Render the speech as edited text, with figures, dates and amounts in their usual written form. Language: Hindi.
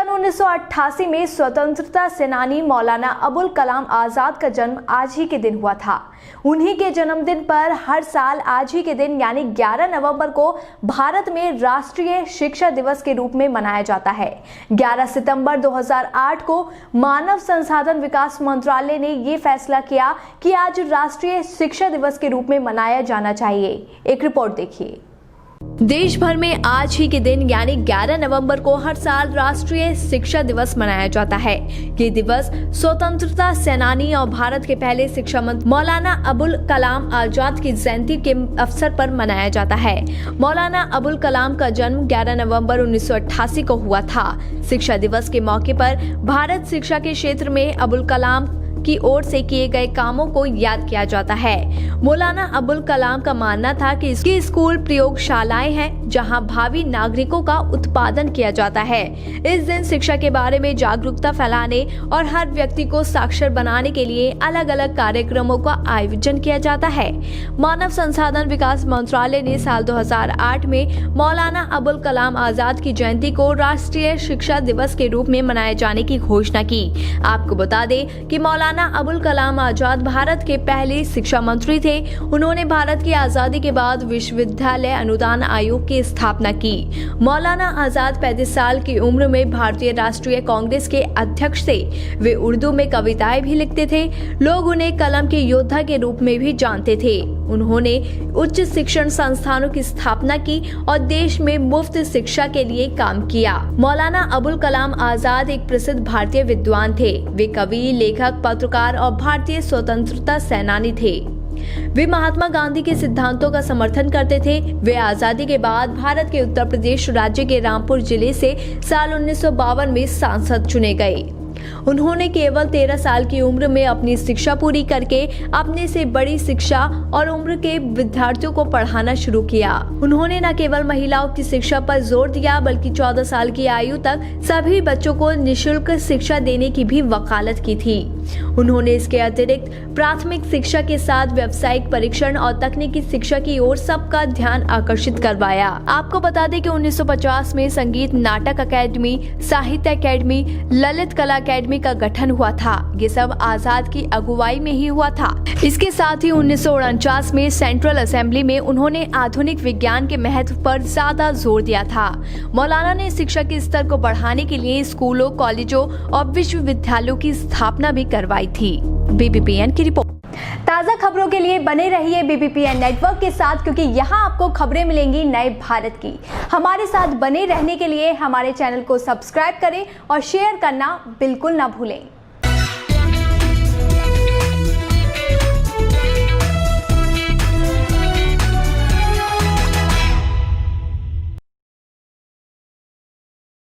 सन 1988 में स्वतंत्रता सेनानी मौलाना अबुल कलाम आज़ाद का जन्म आज ही के दिन हुआ था। उन्हीं के जन्मदिन पर हर साल आज ही के दिन यानी 11 नवंबर को भारत में राष्ट्रीय शिक्षा दिवस के रूप में मनाया जाता है। 11 सितंबर 2008 को मानव संसाधन विकास मंत्रालय ने ये फैसला किया कि आज राष्ट्रीय शिक्षा दिवस के रूप में मनाया जाना चाहिए। एक रिपोर्ट देखिए। देश भर में आज ही के दिन यानी 11 नवंबर को हर साल राष्ट्रीय शिक्षा दिवस मनाया जाता है। ये दिवस स्वतंत्रता सेनानी और भारत के पहले शिक्षा मंत्री मौलाना अबुल कलाम आजाद की जयंती के अवसर पर मनाया जाता है। मौलाना अबुल कलाम का जन्म 11 नवंबर 1988 को हुआ था। शिक्षा दिवस के मौके पर भारत शिक्षा के क्षेत्र में अबुल कलाम की ओर से किए गए कामों को याद किया जाता है। मौलाना अबुल कलाम का मानना था कि इसकी स्कूल प्रयोगशालाएं हैं जहां भावी नागरिकों का उत्पादन किया जाता है। इस दिन शिक्षा के बारे में जागरूकता फैलाने और हर व्यक्ति को साक्षर बनाने के लिए अलग अलग कार्यक्रमों का आयोजन किया जाता है। मानव संसाधन विकास मंत्रालय ने साल 2008 में मौलाना अबुल कलाम आजाद की जयंती को राष्ट्रीय शिक्षा दिवस के रूप में मनाए जाने की घोषणा की। आपको बता दें कि मौलाना अबुल कलाम आजाद भारत के पहले शिक्षा मंत्री थे। उन्होंने भारत की आजादी के बाद विश्वविद्यालय अनुदान आयोग की स्थापना की। मौलाना आजाद 35 साल की उम्र में भारतीय राष्ट्रीय कांग्रेस के अध्यक्ष थे। वे उर्दू में कविताएं भी लिखते थे। लोग उन्हें कलम के योद्धा के रूप में भी जानते थे। उन्होंने उच्च शिक्षण संस्थानों की स्थापना की और देश में मुफ्त शिक्षा के लिए काम किया। मौलाना अबुल कलाम आजाद एक प्रसिद्ध भारतीय विद्वान थे। वे कवि, लेखक, पत्रकार और भारतीय स्वतंत्रता सेनानी थे। वे महात्मा गांधी के सिद्धांतों का समर्थन करते थे। वे आजादी के बाद भारत के उत्तर प्रदेश राज्य के रामपुर जिले से साल 1952 में सांसद चुने गए। उन्होंने केवल 13 साल की उम्र में अपनी शिक्षा पूरी करके अपने से बड़ी शिक्षा और उम्र के विद्यार्थियों को पढ़ाना शुरू किया। उन्होंने न केवल महिलाओं की शिक्षा पर जोर दिया बल्कि 14 साल की आयु तक सभी बच्चों को निःशुल्क शिक्षा देने की भी वकालत की थी। उन्होंने इसके अतिरिक्त प्राथमिक शिक्षा के साथ व्यावसायिक परीक्षण और तकनीकी शिक्षा की ओर सबका ध्यान आकर्षित करवाया। आपको बता दें कि 1950 में संगीत नाटक अकेडमी, साहित्य अकेडमी, ललित कला अकेडमी का गठन हुआ था। ये सब आजाद की अगुवाई में ही हुआ था। इसके साथ ही 1949 में सेंट्रल असेंबली में उन्होंने आधुनिक विज्ञान के महत्व पर ज्यादा जोर दिया था। मौलाना ने शिक्षा के स्तर को बढ़ाने के लिए स्कूलों, कॉलेजों और विश्वविद्यालयों की स्थापना भी करवाई थी। बीबीपीएन की रिपोर्ट। ताज़ा खबरों के लिए बने रहिए बीबीपीएन नेटवर्क के साथ, क्योंकि यहाँ आपको खबरें मिलेंगी नए भारत की। हमारे साथ बने रहने के लिए हमारे चैनल को सब्सक्राइब करें और शेयर करना बिल्कुल ना भूलें।